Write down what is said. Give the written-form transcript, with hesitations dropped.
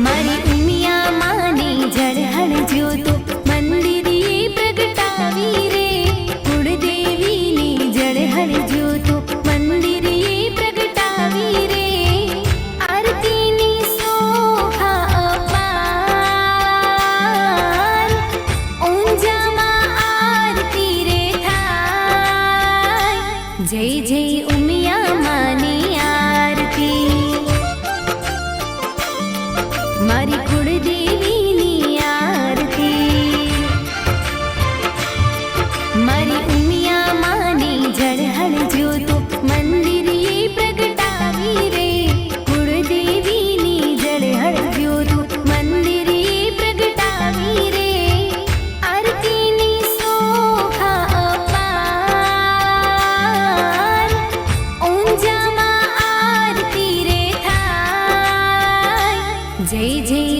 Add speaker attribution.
Speaker 1: मारी उमिया माने जड़हड़ ज्योतो मंदिरी प्रगटावी रे कुलदेवी नी जड़हड़ ज्योतो मंदिरी प्रगटावी रे आरती नी शोभा अपार ऊंजा मा आरती रे थाय जय जय उमिया मानी आरती मारी कुलदेवी नी आरती मारी उमिया माने जड़हड़ ज्योतो मंदिरी प्रगटावी रे कुलदेवी नी जड़हड़ ज्योतो मंदिरी प्रगटावी रे आरती नी शोभा अपार ऊंजा मा आरती रे थाय जय जय